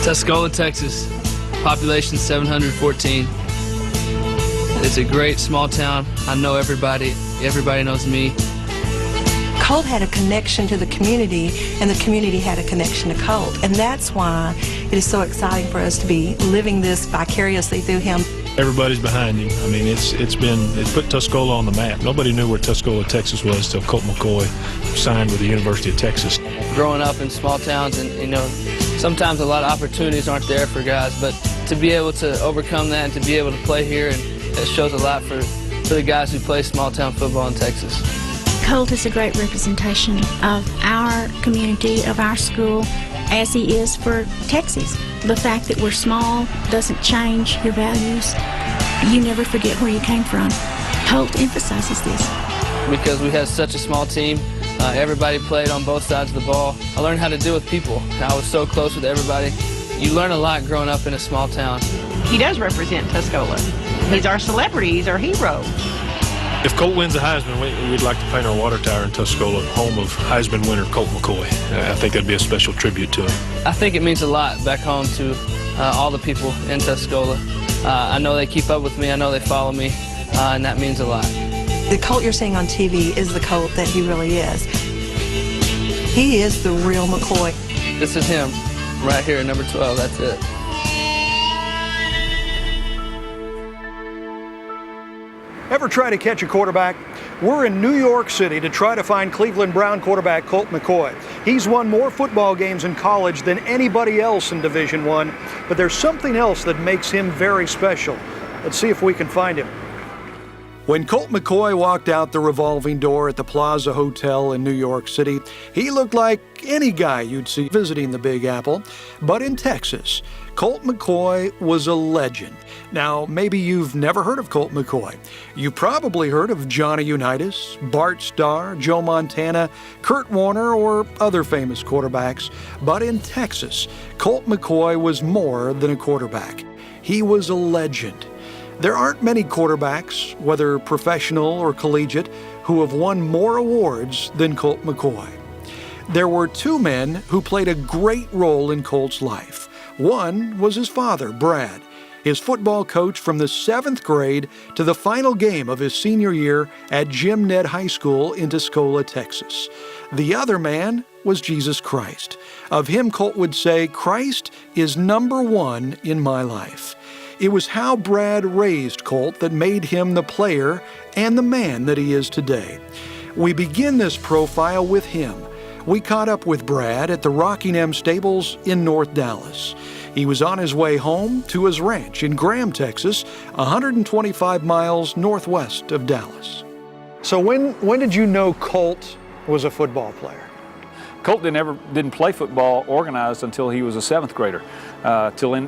Tuscola, Texas, population 714. It's a great small town. I know everybody. Everybody knows me. Colt had a connection to the community, and the community had a connection to Colt. And that's why it is so exciting for us to be living this vicariously through him. Everybody's behind him. I mean, it's put Tuscola on the map. Nobody knew where Tuscola, Texas was till Colt McCoy signed with the University of Texas. Growing up in small towns, and you know, sometimes a lot of opportunities aren't there for guys, but to be able to overcome that and to be able to play here, and it shows a lot for the guys who play small town football in Texas. Colt is a great representation of our community, of our school, as he is for Texas. The fact that we're small doesn't change your values. You never forget where you came from. Colt emphasizes this. Because we had such a small team, everybody played on both sides of the ball. I learned how to deal with people. I was so close with everybody. You learn a lot growing up in a small town. He does represent Tuscola. He's our celebrity. He's our hero. If Colt wins the Heisman, we'd like to paint our water tower in Tuscola, home of Heisman winner Colt McCoy. I think that'd be a special tribute to him. I think it means a lot back home to all the people in Tuscola. I know they keep up with me. I know they follow me, and that means a lot. The Colt you're seeing on TV is the Colt that he really is. He is the real McCoy. This is him right here, number 12. That's it. Ever try to catch a quarterback? We're in New York City to try to find Cleveland Brown quarterback Colt McCoy. He's won more football games in college than anybody else in Division I, but there's something else that makes him very special. Let's see if we can find him. When Colt McCoy walked out the revolving door at the Plaza Hotel in New York City, he looked like any guy you'd see visiting the Big Apple. But in Texas, Colt McCoy was a legend. Now, maybe you've never heard of Colt McCoy. You probably heard of Johnny Unitas, Bart Starr, Joe Montana, Kurt Warner, or other famous quarterbacks. But in Texas, Colt McCoy was more than a quarterback. He was a legend. There aren't many quarterbacks, whether professional or collegiate, who have won more awards than Colt McCoy. There were two men who played a great role in Colt's life. One was his father, Brad, his football coach from the 7th grade to the final game of his senior year at Jim Ned High School in Tuscola, Texas. The other man was Jesus Christ. Of him, Colt would say, "Christ is number one in my life." It was how Brad raised Colt that made him the player and the man that he is today. We begin this profile with him. We caught up with Brad at the Rockingham Stables in North Dallas. He was on his way home to his ranch in Graham, Texas, 125 miles northwest of Dallas. So when did you know Colt was a football player? Colt didn't play football organized until he was a 7th grader,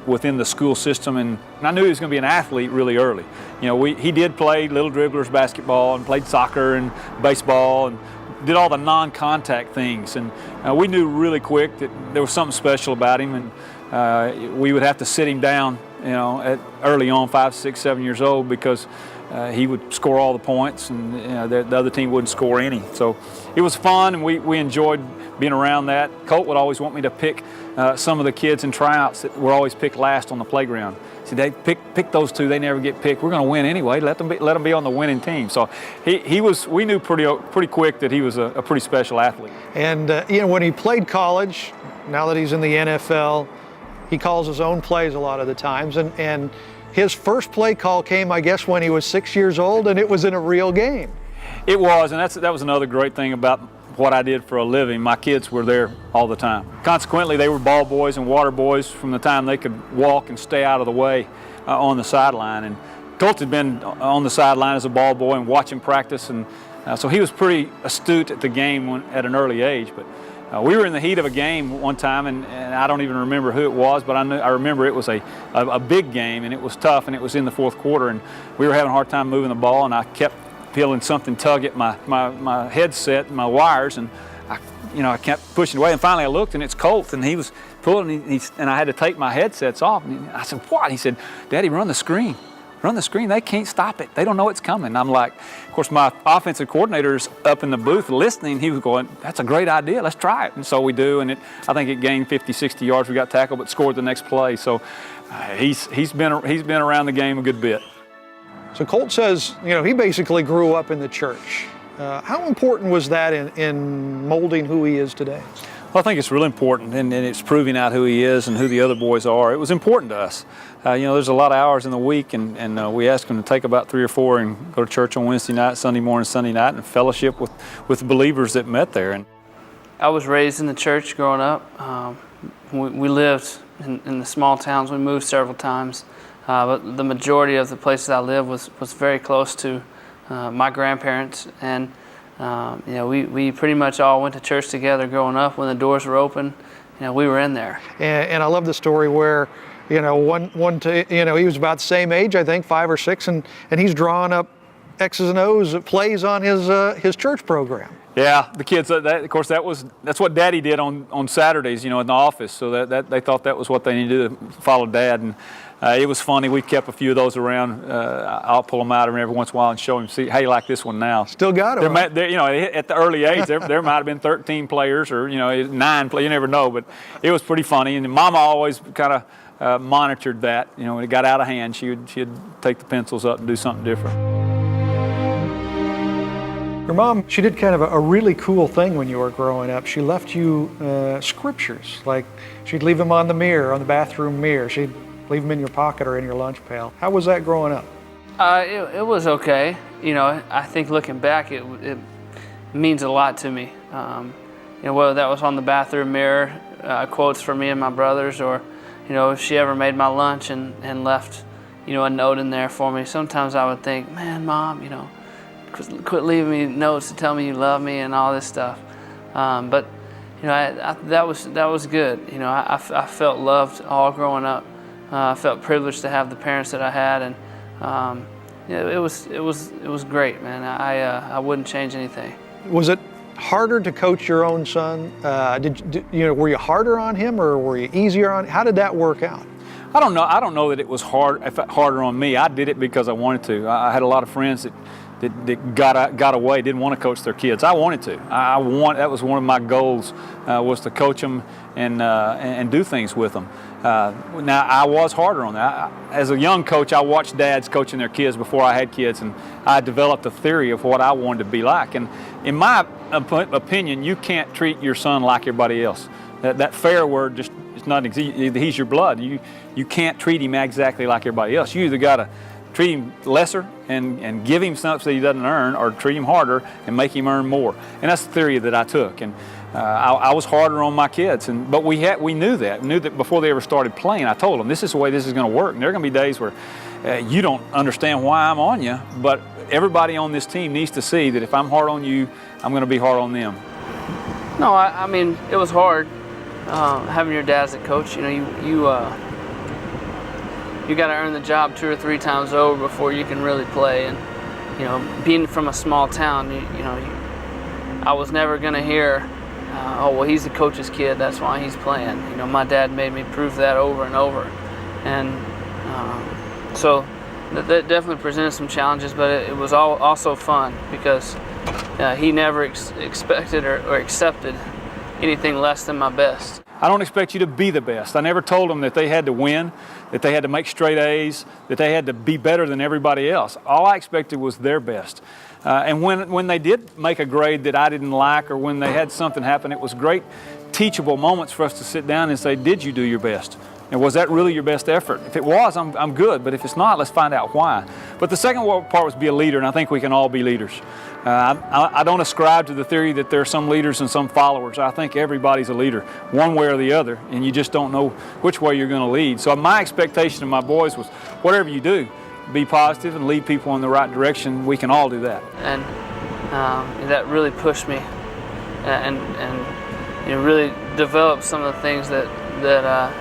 within the school system, and I knew he was going to be an athlete really early. You know, he did play little dribblers basketball and played soccer and baseball and did all the non-contact things, and we knew really quick that there was something special about him, and we would have to sit him down, you know, early on, 5, 6, 7 years old, because he would score all the points, and you know, the other team wouldn't score any. So it was fun, and we enjoyed being around that. Colt would always want me to pick some of the kids in tryouts that were always picked last on the playground. See, they pick those two; they never get picked. We're going to win anyway. Let them be on the winning team. So we knew pretty quick that he was a pretty special athlete. And you know, when he played college, now that he's in the NFL, he calls his own plays a lot of the times, and his first play call came, I guess, when he was 6 years old, and it was in a real game. It was, and that was another great thing about what I did for a living. My kids were there all the time. Consequently, they were ball boys and water boys from the time they could walk and stay out of the way on the sideline. And Colt had been on the sideline as a ball boy and watching practice, and so he was pretty astute at the game at an early age. But We were in the heat of a game one time, and I don't even remember who it was, but I remember it was a big game, and it was tough, and it was in the fourth quarter, and we were having a hard time moving the ball, and I kept feeling something tug at my headset and my wires, and I kept pushing away, and finally I looked, and it's Colt, and he was pulling, and I had to take my headsets off. And I said, "What?" He said, "Daddy, run the screen. Run the screen. They can't stop it. They don't know it's coming." And I'm like, of course, my offensive coordinator's up in the booth listening. He was going, "That's a great idea. Let's try it." And so we do, and I think it gained 50, 60 yards. We got tackled, but scored the next play. So he's been around the game a good bit. So Colt says, he basically grew up in the church. How important was that in molding who he is today? Well, I think it's really important, and it's proving out who he is and who the other boys are. It was important to us. There's a lot of hours in the week, and we ask him to take about 3 or 4 and go to church on Wednesday night, Sunday morning, Sunday night, and fellowship with believers that met there. And I was raised in the church growing up. We lived in the small towns. We moved several times, but the majority of the places I lived was very close to my grandparents, and we pretty much all went to church together growing up. When the doors were open, we were in there. And I love the story where, he was about the same age, I think, 5 or 6, and he's drawing up X's and O's plays on his church program. Yeah, the kids. Of course, that's what Daddy did on Saturdays, in the office. So that they thought that was what they needed to follow Dad, and it was funny. We kept a few of those around. I'll pull them out every once in a while and show him. See, hey, like this one now. Still got it. At the early age, there might have been 13 players or 9 players. You never know, but it was pretty funny. And Mama always kind of monitored that. When it got out of hand, she'd take the pencils up and do something different. Your mom, she did kind of a really cool thing when you were growing up. She left you scriptures, like she'd leave them on the mirror, on the bathroom mirror. She'd leave them in your pocket or in your lunch pail. How was that growing up? It was okay. I think looking back, it means a lot to me. Whether that was on the bathroom mirror, quotes for me and my brothers, or if she ever made my lunch and left a note in there for me. Sometimes I would think, man, Mom, quit leaving me notes to tell me you love me and all this stuff. But that was good. I felt loved all growing up. I felt privileged to have the parents that I had, and it was great, man. I wouldn't change anything. Was it harder to coach your own son? Were you harder on him, or were you easier on? How did that work out? I don't know that it was harder on me. I did it because I wanted to. I had a lot of friends that got away, didn't want to coach their kids. I wanted to. That was one of my goals, was to coach them and do things with them. Now, I was harder on that. As a young coach, I watched dads coaching their kids before I had kids, and I developed a theory of what I wanted to be like. And in my opinion, you can't treat your son like everybody else. That fair word just is not. He's your blood. You can't treat him exactly like everybody else. You either got to treat him lesser and give him something that he doesn't earn, or treat him harder and make him earn more. And that's the theory that I took. And I was harder on my kids, but we knew that before they ever started playing. I told them, this is the way this is going to work. And there are going to be days where you don't understand why I'm on you, but everybody on this team needs to see that if I'm hard on you, I'm going to be hard on them. No, I mean, it was hard having your dad as a coach. You got to earn the job 2 or 3 times over before you can really play. And being from a small town, I was never going to hear, oh, well, he's the coach's kid, that's why he's playing. My dad made me prove that over and over. And so that definitely presented some challenges, but it was also fun because he never expected or accepted anything less than my best. I don't expect you to be the best. I never told them that they had to win, that they had to make straight A's, that they had to be better than everybody else. All I expected was their best. And when they did make a grade that I didn't like, or when they had something happen, it was great teachable moments for us to sit down and say, did you do your best? And was that really your best effort? If it was, I'm good. But if it's not, let's find out why. But the second part was be a leader, and I think we can all be leaders. I don't ascribe to the theory that there are some leaders and some followers. I think everybody's a leader, one way or the other, and you just don't know which way you're going to lead. So my expectation of my boys was, whatever you do, be positive and lead people in the right direction. We can all do that. And that really pushed me. And really developed some of the things that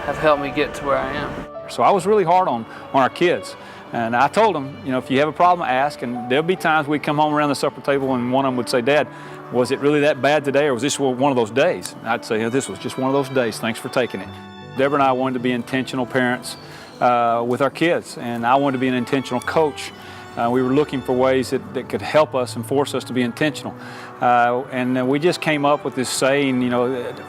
have helped me get to where I am. So I was really hard on our kids. And I told them, if you have a problem, ask. And there'll be times we'd come home around the supper table and one of them would say, Dad, was it really that bad today, or was this one of those days? And I'd say, this was just one of those days. Thanks for taking it. Deborah and I wanted to be intentional parents with our kids, and I wanted to be an intentional coach. We were looking for ways that could help us and force us to be intentional. And we just came up with this saying,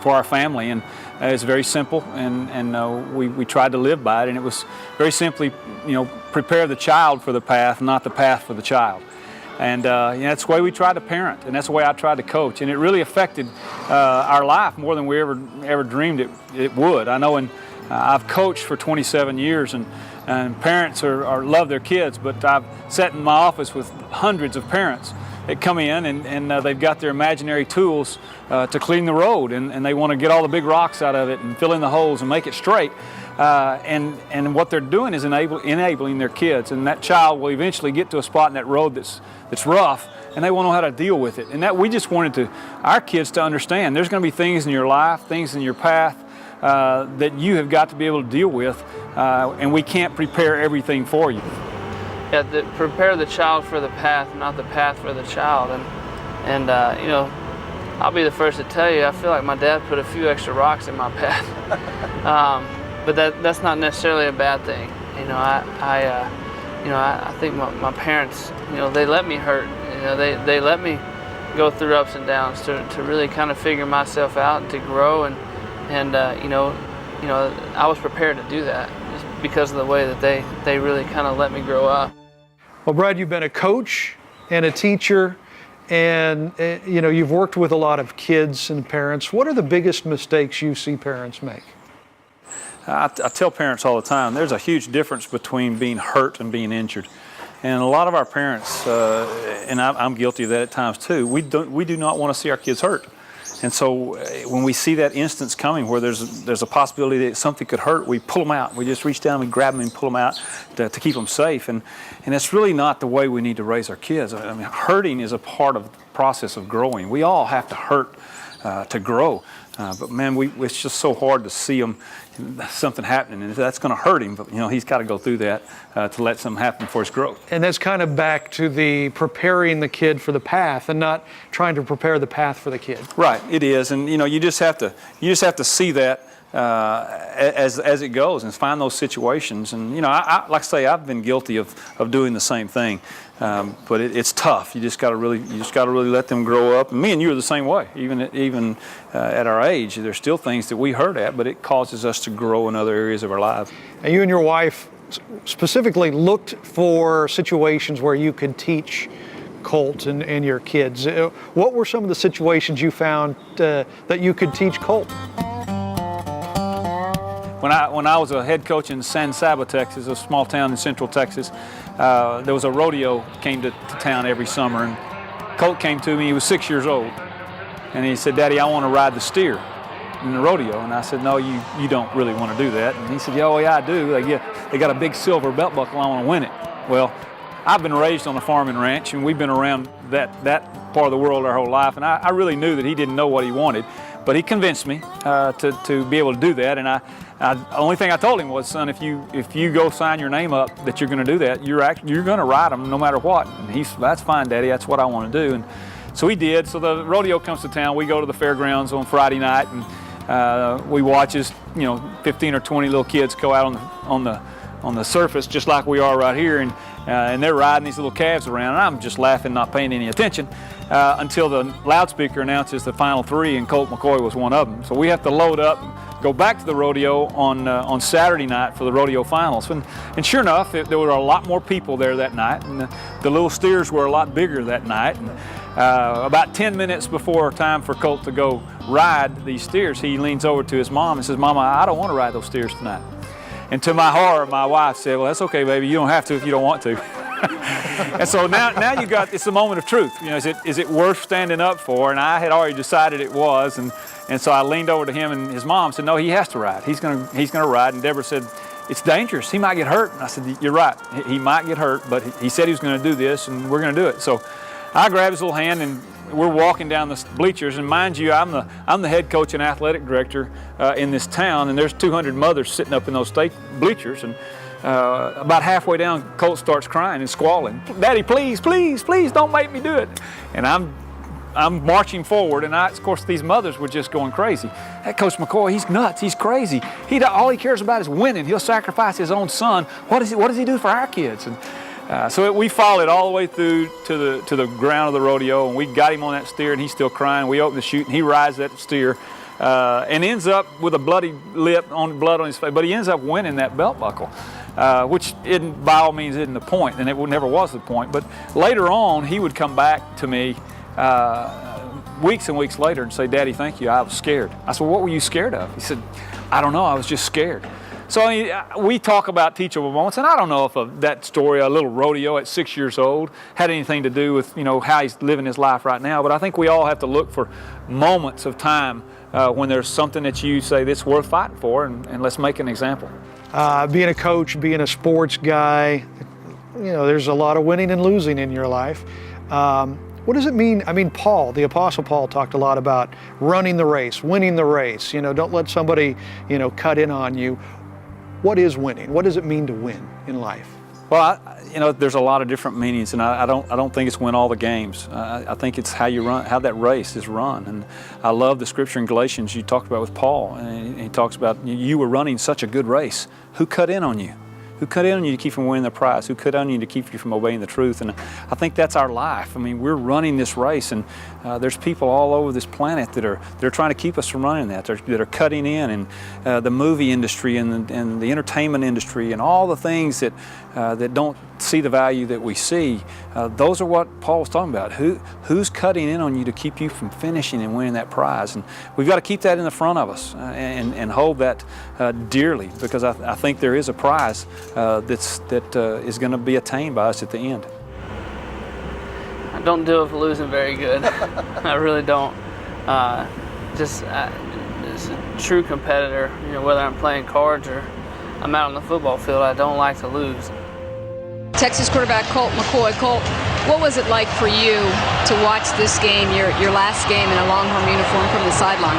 for our family, and it's very simple, and we tried to live by it, and it was very simply, prepare the child for the path, not the path for the child. And that's the way we tried to parent, and that's the way I tried to coach, and it really affected our life more than we ever dreamed it would. I know, I've coached for 27 years, and parents love their kids, but I've sat in my office with hundreds of parents that come in and they've got their imaginary tools to clean the road, and they want to get all the big rocks out of it and fill in the holes and make it straight. And what they're doing is enabling their kids, and that child will eventually get to a spot in that road that's rough, and they won't know how to deal with it. And that we just wanted our kids to understand there's going to be things in your life, things in your path that you have got to be able to deal with, and we can't prepare everything for you. Yeah, prepare the child for the path, not the path for the child. And I'll be the first to tell you, I feel like my dad put a few extra rocks in my path. But that's not necessarily a bad thing. I think my parents, they let me hurt. They let me go through ups and downs to really kind of figure myself out and to grow. And I was prepared to do that just because of the way that they really kind of let me grow up. Well, Brad, you've been a coach and a teacher, and you've worked with a lot of kids and parents. What are the biggest mistakes you see parents make? I tell parents all the time, there's a huge difference between being hurt and being injured. And a lot of our parents, and I'm guilty of that at times too, we do not want to see our kids hurt. And so when we see that instance coming where there's a possibility that something could hurt, we pull them out. We just reach down and grab them and pull them out to keep them safe. And it's really not the way we need to raise our kids. I mean, hurting is a part of the process of growing. We all have to hurt to grow. But man, it's just so hard to see them, something happening, and that's going to hurt him. But he's got to go through that to let something happen for his growth. And that's kind of back to the preparing the kid for the path, and not trying to prepare the path for the kid. Right, it is, and you just have to see that as it goes, and find those situations. And I like I say, I've been guilty of doing the same thing. But it's tough. You just got to really let them grow up. And me and you are the same way. Even at our age, there's still things that we hurt at, but it causes us to grow in other areas of our lives. And you and your wife specifically looked for situations where you could teach Colt and your kids. What were some of the situations you found that you could teach Colt? When I was a head coach in San Saba, Texas, a small town in central Texas, there was a rodeo came to town every summer, and Colt came to me. He was 6 years old, and he said, "Daddy, I want to ride the steer in the rodeo." And I said, "No, you don't really want to do that." And he said, "Oh yeah, I do. They got a big silver belt buckle. I want to win it." Well, I've been raised on a farm and ranch, and we've been around that part of the world our whole life, and I really knew that he didn't know what he wanted. But he convinced me to be able to do that, and the only thing I told him was, "Son, if you go sign your name up that you're going to do that, you're going to ride them no matter what." And he said, "That's fine, Daddy. That's what I want to do." And so he did. So the rodeo comes to town. We go to the fairgrounds on Friday night, and we watch as 15 or 20 little kids go out on the surface, just like we are right here, and they're riding these little calves around, and I'm just laughing, not paying any attention, until the loudspeaker announces the final three, and Colt McCoy was one of them. So we have to load up, go back to the rodeo on Saturday night for the rodeo finals. And sure enough, there were a lot more people there that night, and the little steers were a lot bigger that night. And about 10 minutes before time for Colt to go ride these steers, he leans over to his mom and says, "Mama, I don't want to ride those steers tonight." And to my horror, my wife said, "Well, that's okay, baby. You don't have to if you don't want to." And so now it's a moment of truth. Is it worth standing up for? And I had already decided it was, and so I leaned over to him, and his mom said, "No, he has to ride. He's gonna ride." And Deborah said, "It's dangerous. He might get hurt." And I said, "You're right. He might get hurt, but he said he was going to do this, and we're going to do it." So I grabbed his little hand, and we're walking down the bleachers, and mind you, I'm the head coach and athletic director in this town, and there's 200 mothers sitting up in those state bleachers, and about halfway down, Colt starts crying and squalling. "Daddy, please, please, please don't make me do it." And I'm marching forward, and of course these mothers were just going crazy. "That Coach McCoy, he's nuts, he's crazy. All he cares about is winning. He'll sacrifice his own son. What does he do for our kids?" And so we followed all the way through to the ground of the rodeo, and we got him on that steer, and he's still crying. We open the chute, and he rides that steer, and ends up with a bloody lip, blood on his face. But he ends up winning that belt buckle, which by all means isn't the point, and it never was the point. But later on, he would come back to me weeks and weeks later and say, "Daddy, thank you. I was scared." I said, "Well, what were you scared of?" He said, "I don't know. I was just scared." So I mean, we talk about teachable moments, and I don't know if that story, a little rodeo at 6 years old, had anything to do with how he's living his life right now. But I think we all have to look for moments of time when there's something that you say that's worth fighting for, and let's make an example. Being a coach, being a sports guy, there's a lot of winning and losing in your life. What does it mean? I mean, Paul, the Apostle Paul, talked a lot about running the race, winning the race. Don't let somebody, cut in on you. What is winning? What does it mean to win in life? Well, there's a lot of different meanings, and I don't think it's win all the games. I think it's how you run, how that race is run. And I love the scripture in Galatians you talked about with Paul, and he talks about you were running such a good race. Who cut in on you? Who cut in on you to keep from winning the prize? Who cut in on you to keep you from obeying the truth? And I think that's our life. I mean, we're running this race, and there's people all over this planet that are trying to keep us from running that. That are cutting in, and the movie industry and the entertainment industry and all the things that don't see the value that we see. Those are what Paul was talking about. Who's cutting in on you to keep you from finishing and winning that prize? And we've got to keep that in the front of us and hold that dearly, because I think there is a prize that is going to be attained by us at the end. I don't deal with losing very good. I really don't. As a true competitor, whether I'm playing cards or I'm out on the football field, I don't like to lose. Texas quarterback Colt McCoy. Colt, what was it like for you to watch this game, your last game in a Longhorn uniform, from the sideline?